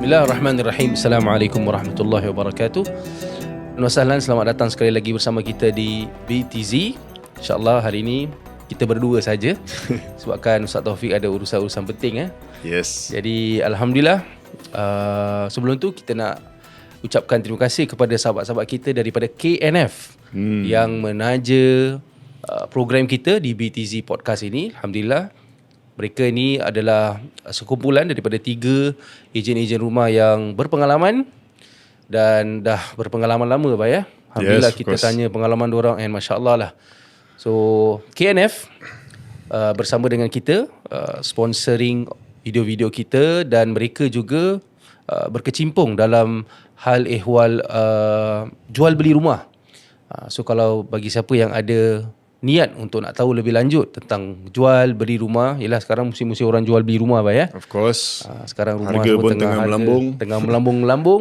Bismillahirrahmanirrahim. Assalamualaikum warahmatullahi wabarakatuh. Wassalam, selamat datang sekali lagi bersama kita di BTZ. InsyaAllah hari ini kita berdua saja sebabkan Ustaz Taufik ada urusan-urusan penting. Yes. Jadi Alhamdulillah, sebelum tu kita nak ucapkan terima kasih kepada sahabat-sahabat kita daripada KNF yang menaja program kita di BTZ Podcast ini. Alhamdulillah, mereka ini adalah sekumpulan daripada 3 ejen-ejen rumah yang berpengalaman dan dah berpengalaman lama, ya. Alhamdulillah, yes, kita tanya pengalaman diorang and masya-Allah lah. So KNF bersama dengan kita sponsoring video-video kita dan mereka juga berkecimpung dalam hal ehwal jual beli rumah. So kalau bagi siapa yang ada niat untuk nak tahu lebih lanjut tentang jual beli rumah, ialah sekarang musim-musim orang jual beli rumah, ya. Of course. Sekarang rumah harga semua pun tengah melambung. Tengah melambung.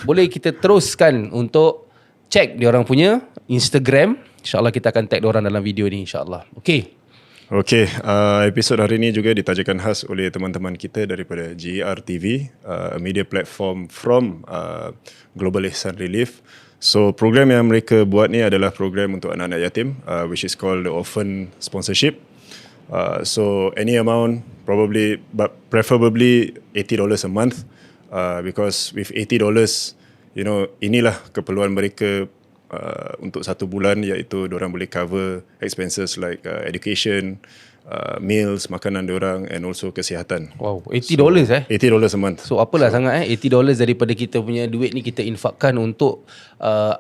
Boleh kita teruskan untuk check dia orang punya Instagram. InsyaAllah kita akan tag dia orang dalam video ni, insyaAllah. Okey. Episod hari ini juga ditajakan khas oleh teman-teman kita daripada GER TV, a media platform from Global Ihsan Relief. So program yang mereka buat ni adalah program untuk anak-anak yatim, which is called the Orphan Sponsorship. So any amount, probably but preferably $80 a month, because with $80, inilah keperluan mereka untuk 1 bulan, iaitu diorang boleh cover expenses like education, meals, makanan diorang and also kesihatan. Wow, $80 $80 a month. So apalah sangat $80 daripada kita punya duit ni kita infakkan untuk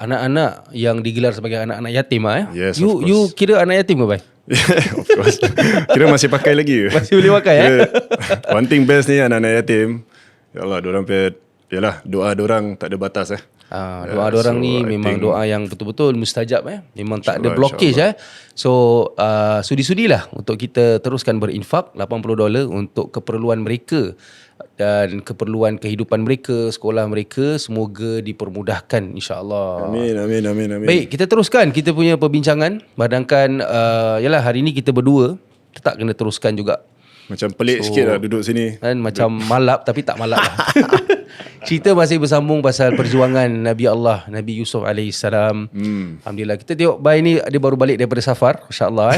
anak-anak yang digelar sebagai anak-anak yatim. Yes, you kira anak yatim ke, Bai? Of course. Kira masih pakai lagi. Masih boleh pakai. One thing best ni anak-anak yatim, ya Allah, diorang yalah, doa diorang tak ada batas. Doa diorang ni memang doa yang betul-betul mustajab. Memang tak ada blockage. So sudi-sudilah untuk kita teruskan berinfak $80 untuk keperluan mereka dan keperluan kehidupan mereka, sekolah mereka. Semoga dipermudahkan, insya-Allah. Amin. Baik, kita teruskan kita punya perbincangan. Badangkan yalah hari ni kita berdua, kita tak kena teruskan juga. Macam pelik sikit lah duduk sini kan, macam malap tapi tak malap lah. Cerita masih bersambung pasal perjuangan Nabi Allah, Nabi Yusuf AS. Alhamdulillah, kita tengok Bai ni dia baru balik daripada safar, insya-Allah.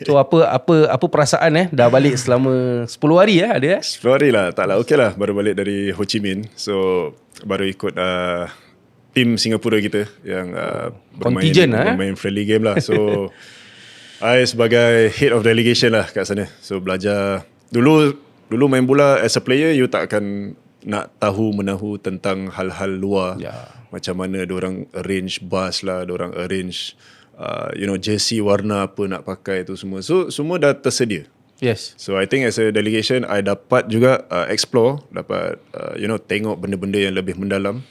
So apa perasaan dah balik selama 10 hari ada 10 hari lah, taklah, okey lah. Baru balik dari Ho Chi Minh. So baru ikut tim Singapura kita yang bermain friendly game lah. So I sebagai head of delegation lah kat sana. So belajar dulu main bola as a player, you tak akan nak tahu menahu tentang hal-hal luar. Macam mana diorang arrange bus lah, diorang arrange jersey warna apa nak pakai tu semua. So semua dah tersedia. Yes. So I think as a delegation I dapat juga explore, dapat tengok benda-benda yang lebih mendalam.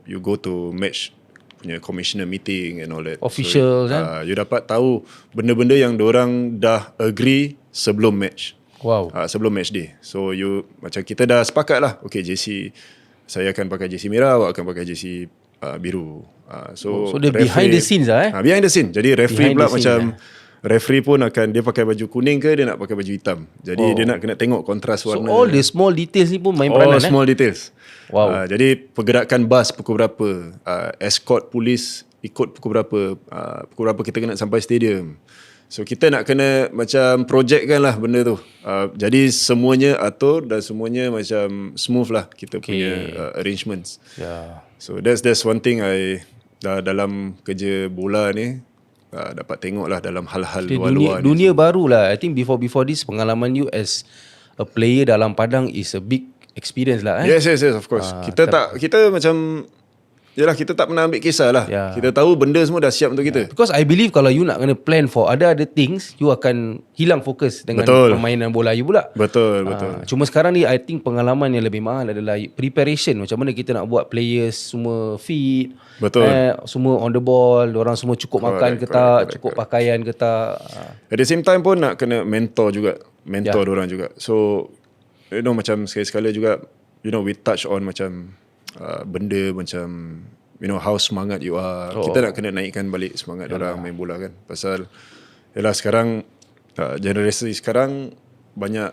You go to match punya commissioner meeting and all that. Official, so, you dapat tahu benda-benda yang diorang dah agree sebelum match. Wow. Sebelum match day. So macam kita dah sepakat lah, okay, jersey saya akan pakai jersey merah, awak akan pakai jersey biru. So the behind the scenes behind the scene. Jadi referee pula macam referee pun akan, dia pakai baju kuning ke dia nak pakai baju hitam. Jadi dia nak kena tengok kontras warna. So all the small details ni pun main peranan. Small details. Wow. Jadi pergerakan bas pukul berapa, escort polis ikut pukul berapa kita kena sampai stadium. So kita nak kena macam project kan lah benda tu. Jadi semuanya atur dan semuanya macam smooth lah kita punya arrangements. So that's one thing I dalam kerja bola ni dapat tengok lah dalam hal-hal luar-luar ni. Dunia baru lah. I think before this, pengalaman you as a player dalam padang is a big experience lah. Yes, of course. Kita macam, yalah, kita tak pernah ambil kisah lah. Kita tahu benda semua dah siap untuk kita. Because I believe kalau you nak kena plan for other things, you akan hilang fokus dengan permainan bola you pula. Betul. Cuma sekarang ni I think pengalaman yang lebih mahal adalah preparation. Macam mana kita nak buat players semua fit. Betul. Semua on the ball, orang semua cukup makan ke tak, cukup pakaian ke tak. At the same time pun nak kena mentor diorang juga. So macam sekali-sekala juga, we touch on macam benda macam how semangat you are. Kita nak kena naikkan balik semangat orang main bola kan. Pasal yalah sekarang generasi sekarang banyak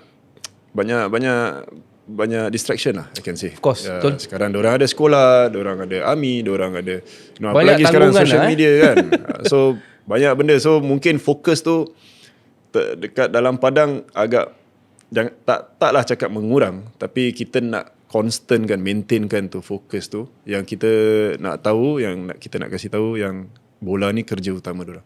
banyak distraction lah, I can say. Of course, betul. Sekarang diorang ada sekolah, diorang ada army, diorang ada Banyak apalagi sekarang tanggungan social lah, media kan. So banyak benda. So mungkin fokus tu dekat dalam padang agak taklah cakap mengurang, tapi kita nak constant kan, maintainkan tu fokus tu, yang kita nak tahu, yang kita nak kasih tahu yang bola ni kerja utama diorang.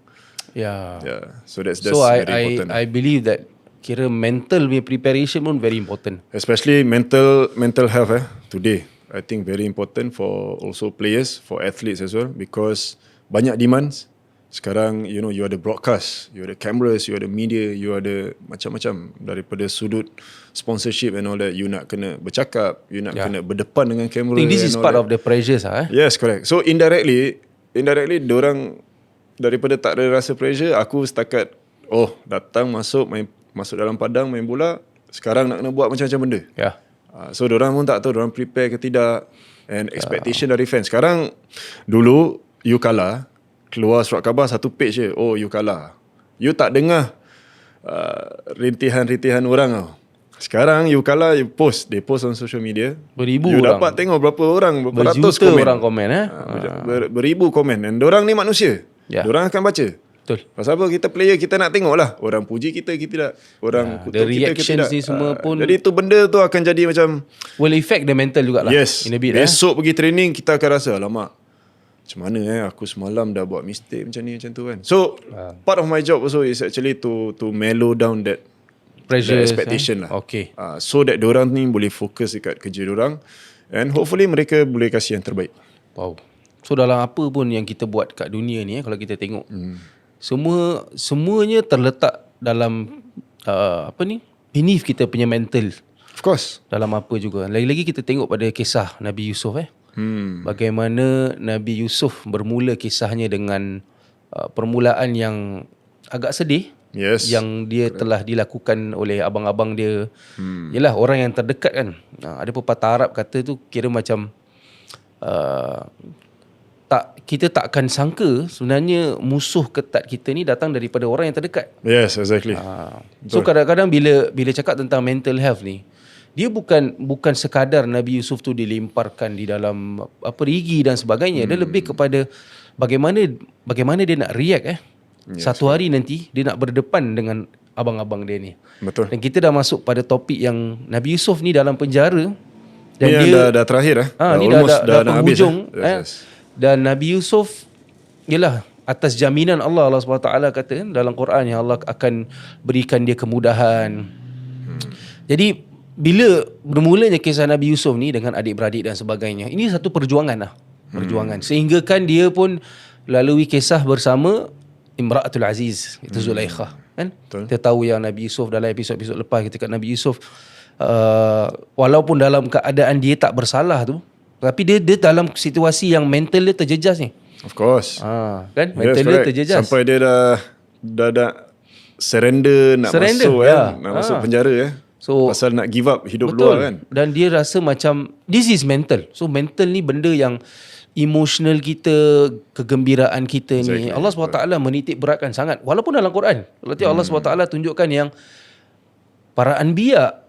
Yeah. So that's So very important. I believe that kira mental punya preparation pun very important. Especially mental health today. I think very important for also players, for athletes as well, because banyak demands. Sekarang you ada broadcast, you ada cameras, you ada media, you ada macam-macam daripada sudut sponsorship and all that. You nak kena bercakap, you nak kena berdepan dengan kamera. I think this is part of the pressures Yes, correct. So indirectly diorang daripada tak ada rasa pressure, aku setakat datang masuk dalam padang main bola, sekarang nak kena buat macam-macam benda. So diorang pun tak tahu diorang prepare ke tidak, and expectation dari fans. Sekarang dulu you kalah, keluar surat khabar satu page je, you kalah. You tak dengar rintihan-rintihan orang tau. Sekarang you kalah, they post on social media. Beribu you orang. dapat tengok berapa orang, berapa ratus berjuta komen. orang komen Beribu komen. Dan diorang ni manusia. Diorang akan baca. Betul. Pasal apa kita player, kita nak tengok lah orang puji kita tidak, orang kutuk the kita reactions tidak. ni semua pun, jadi tu benda tu akan jadi macam will affect the mental jugalah. Yes. In a bit, besok pergi training kita akan rasa alamak, macam mana aku semalam dah buat mistake macam ni macam tu kan. So part of my job also is actually to mellow down that pressure, expectation lah. Okay. So that diorang ni boleh fokus dekat kerja diorang, and hopefully mereka boleh kasih yang terbaik. Wow. So dalam apa pun yang kita buat kat dunia ni, kalau kita tengok, semuanya terletak dalam beneath kita punya mental. Of course. Dalam apa juga. Lagi-lagi kita tengok pada kisah Nabi Yusuf bagaimana Nabi Yusuf bermula kisahnya dengan permulaan yang agak sedih. Yes. Yang dia telah dilakukan oleh abang-abang dia. Yalah, orang yang terdekat kan. Ada pepatah Arab kata tu kira macam kita tak akan sangka sebenarnya musuh ketat kita ni datang daripada orang yang terdekat. Yes, exactly. So kadang-kadang bila cakap tentang mental health ni, dia bukan sekadar Nabi Yusuf tu dilemparkan di dalam perigi dan sebagainya. Dia lebih kepada bagaimana dia nak react satu hari nanti dia nak berdepan dengan abang-abang dia ni. Betul. Dan kita dah masuk pada topik yang Nabi Yusuf ni dalam penjara, dan ni dia dah terakhir ni almost dah habis. penghujung. Yes. Dan Nabi Yusuf, yalah, atas jaminan Allah SWT kata dalam Quran yang Allah akan berikan dia kemudahan. Jadi bila bermulanya kisah Nabi Yusuf ni dengan adik-beradik dan sebagainya, ini satu perjuangan perjuangan. Sehingga kan dia pun lalui kisah bersama Imra'atul Aziz, itu Zulaikha kan. Kita tahu yang Nabi Yusuf dalam episod-episod lepas, ketika Nabi Yusuf walaupun dalam keadaan dia tak bersalah tu, tapi dia dalam situasi yang mental dia terjejas ni. Of course. Kan? Mental dia terjejas. Sampai dia dah surrender nak masuk nak masuk penjara So pasal nak give up hidup luar kan. Dan dia rasa macam this is mental. So mental ni benda yang emotional kita, kegembiraan kita ni Allah SWT menitik beratkan sangat. Walaupun dalam Quran Allah SWT tunjukkan yang para anbiya,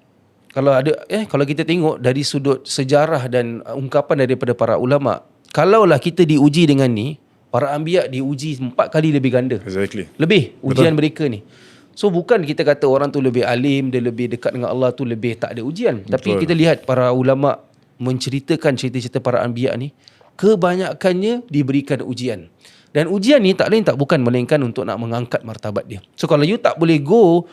kalau kita tengok dari sudut sejarah dan ungkapan daripada para ulama, kalaulah kita diuji dengan ni, para anbiya diuji 4 kali lebih ganda. Exactly. Lebih ujian mereka ni. So bukan kita kata orang tu lebih alim, dia lebih dekat dengan Allah tu lebih tak ada ujian. Tapi kita lihat para ulama menceritakan cerita-cerita para anbiya ni, kebanyakannya diberikan ujian. Dan ujian ni tak lain tak bukan melainkan untuk nak mengangkat martabat dia. So kalau you tak boleh go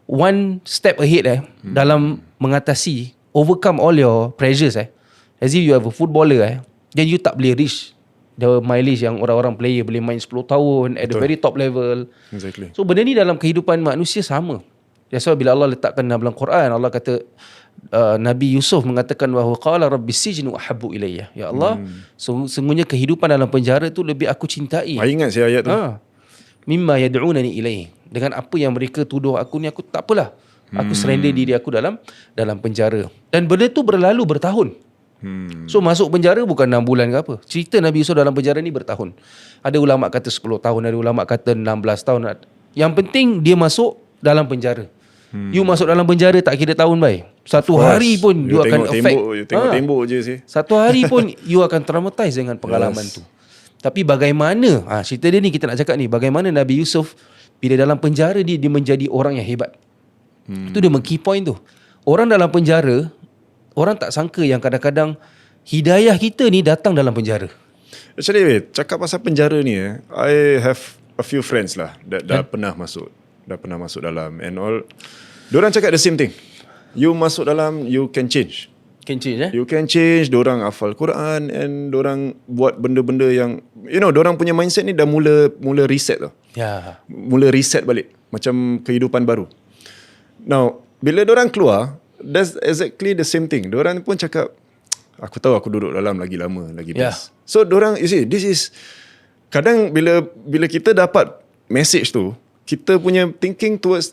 one step ahead dalam mengatasi, overcome all your pressures as if you have a footballer then you tak boleh reach the mileage yang orang-orang player boleh main 10 tahun at the very top level. Exactly. So benda ni dalam kehidupan manusia sama. That's why bila Allah letakkan dalam Quran, Allah kata Nabi Yusuf mengatakan bahawa qala rabbis sijnu ahabbu ilayya. Ya Allah, sungguhnya kehidupan dalam penjara tu lebih aku cintai. Ingat saya ayat tu. Mimma yad'unani ilayhi. Dengan apa yang mereka tuduh aku ni, aku tak apalah. Aku surrender diri aku dalam penjara. Dan benda tu berlalu bertahun. So masuk penjara bukan 6 bulan ke apa. Cerita Nabi Yusuf dalam penjara ni bertahun. Ada ulama kata 10 tahun, ada ulama kata 16 tahun. Yang penting dia masuk dalam penjara. You masuk dalam penjara tak kira tahun baik. Satu hari pun you akan affect. You tengok tembok je sih. Satu hari pun you akan traumatized dengan pengalaman tu. Tapi bagaimana, cerita dia ni kita nak cakap ni, bagaimana Nabi Yusuf bila dalam penjara dia menjadi orang yang hebat. Itu dia key point tu. Orang dalam penjara, orang tak sangka yang kadang-kadang hidayah kita ni datang dalam penjara. Actually, cakap pasal penjara ni, I have a few friends lah that dah pernah masuk dalam and all. Diorang cakap the same thing. You masuk dalam, you can change. Can change You can change. Diorang hafal Quran and diorang buat benda-benda yang, diorang punya mindset ni dah mula reset tau. Ya. Mula reset balik. Macam kehidupan baru. Now, bila diorang keluar, that's exactly the same thing. Diorang pun cakap, aku tahu aku duduk dalam lagi lama, lagi best. So, diorang, you see, this is, kadang bila kita dapat message tu, kita punya thinking towards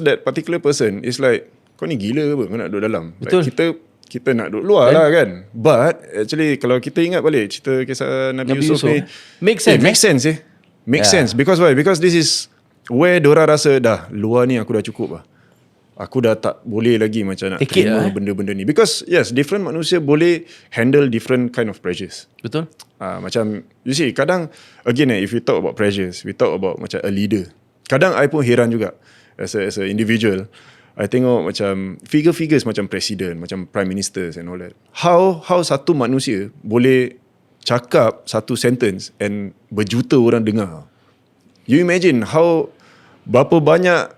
that particular person is like, kau ni gila apa kau nak duduk dalam. Betul. Like, kita nak duduk luar lah kan. But actually kalau kita ingat balik cerita kisah Nabi Yusuf ni, make sense. Make sense. Because why? Because this is where diorang rasa dah luar ni aku dah cukup lah. Aku dah tak boleh lagi macam nak terima benda-benda ni. Because yes, different manusia boleh handle different kind of pressures. Betul. Macam you see, kadang again if we talk about pressures, we talk about macam a leader. Kadang I pun heran juga as a individual. I tengok macam figures macam presiden, macam prime ministers and all that. How satu manusia boleh cakap satu sentence and berjuta orang dengar. You imagine how berapa banyak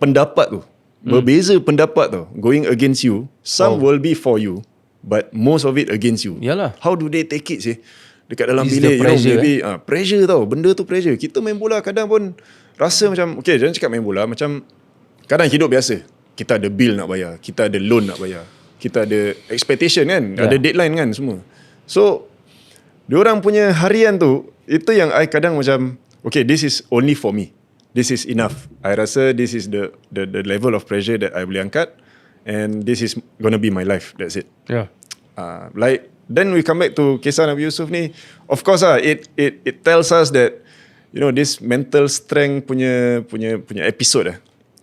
pendapat tu, berbeza pendapat tu going against you. Some will be for you, but most of it against you. Yalah. How do they take it sih? Dekat dalam It's bilik, the pressure, maybe pressure tau. Benda tu pressure. Kita main bola kadang pun rasa macam, okay, jangan cakap main bola, macam kadang hidup biasa. Kita ada bill nak bayar, kita ada loan nak bayar, kita ada expectation kan, ada deadline kan semua. So, diorang punya harian tu, itu yang I kadang macam, okay, this is only for me. This is enough. I rasa this is the level of pressure that I boleh angkat, and this is gonna be my life. That's it. Yeah. Like, then we come back to kisah Nabi Yusuf ni. Of course it tells us that, this mental strength punya episode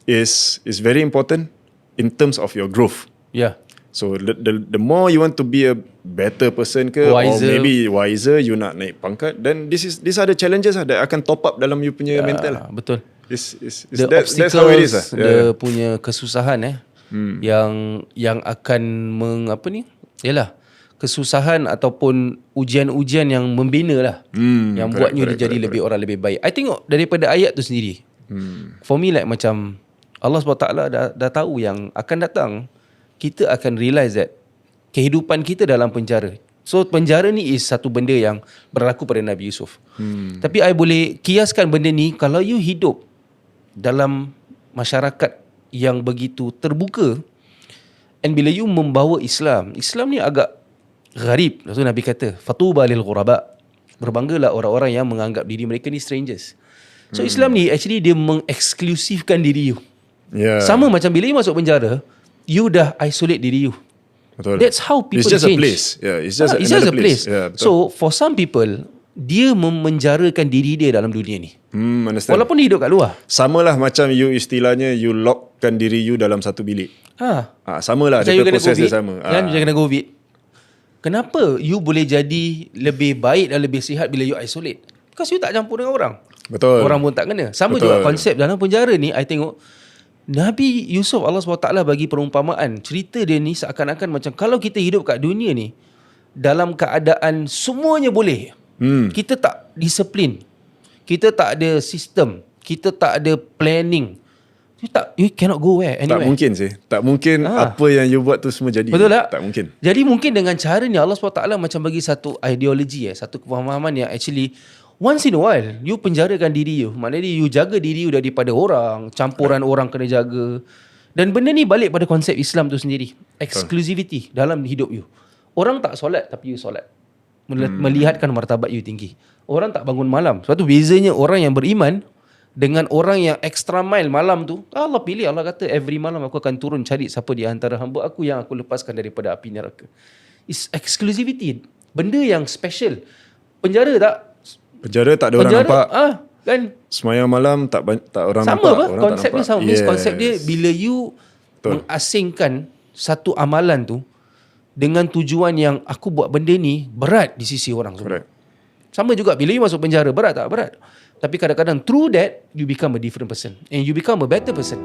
is very important in terms of your growth. Yeah. So the more you want to be a better person ke, wiser, or maybe wiser, you nak naik pangkat, then these are the challenges that akan top up dalam you punya mental. Betul. That's how it is. Dia punya kesusahan yang akan kesusahan ataupun ujian-ujian yang membina lah, yang buat you jadi lebih orang lebih baik. I tengok daripada ayat tu sendiri. For me like macam Allah SWT dah tahu yang akan datang kita akan realize that kehidupan kita dalam penjara. So penjara ni is satu benda yang berlaku pada Nabi Yusuf. Tapi I boleh kiaskan benda ni kalau you hidup dalam masyarakat yang begitu terbuka, and bila you membawa Islam ni agak gharib. Lepas tu Nabi kata, fatuba lil ghuraba. Berbanggalah orang-orang yang menganggap diri mereka ni strangers. So Islam ni actually dia mengeksklusifkan diri you. Sama macam bila you masuk penjara, you dah isolate diri you. Betul. That's how people change. It's just a place. Yeah, it's just a place. Yeah, so for some people, dia memenjarakan diri dia dalam dunia ni. Understand. Walaupun dia hidup kat luar. Samalah macam you istilahnya you lockkan diri you dalam satu bilik. Samalah, macam ada proses dia sama. Kan you kena COVID. Kenapa you boleh jadi lebih baik dan lebih sihat bila you isolate? Because you tak campur dengan orang. Betul. Orang pun tak kena. Sama juga konsep dalam penjara ni. I tengok Nabi Yusuf, Allah SWT bagi perumpamaan. Cerita dia ni seakan-akan macam kalau kita hidup kat dunia ni dalam keadaan semuanya boleh. Kita tak disiplin, kita tak ada sistem, kita tak ada planning, you cannot go anywhere. Tak mungkin sih. Tak mungkin apa yang you buat tu semua jadi. Betul tak? Tak mungkin. Jadi mungkin dengan cara ni Allah SWT macam bagi satu ideologi, satu kefahaman yang actually once in a while you penjarakan diri you. Maknanya you jaga diri you daripada orang, campuran orang kena jaga. Dan benda ni balik pada konsep Islam tu sendiri. Exclusivity dalam hidup you. Orang tak solat tapi you solat. Melihatkan martabat you tinggi. Orang tak bangun malam. Sebab tu bezanya orang yang beriman dengan orang yang extra mile malam tu. Allah pilih, Allah kata every malam aku akan turun cari siapa di antara hamba aku yang aku lepaskan daripada api neraka. It's exclusivity. Benda yang special. Penjara tak? Penjara tak ada orang nampak. Kan? Semayang malam tak orang sama nampak. Sama apa? Konsep dia sama. Yes. Konsep dia bila you mengasingkan satu amalan tu dengan tujuan yang aku buat benda ni berat di sisi orang semua. Correct. Sama juga bila you masuk penjara, berat tak? Berat. Tapi kadang-kadang through that you become a different person and you become a better person.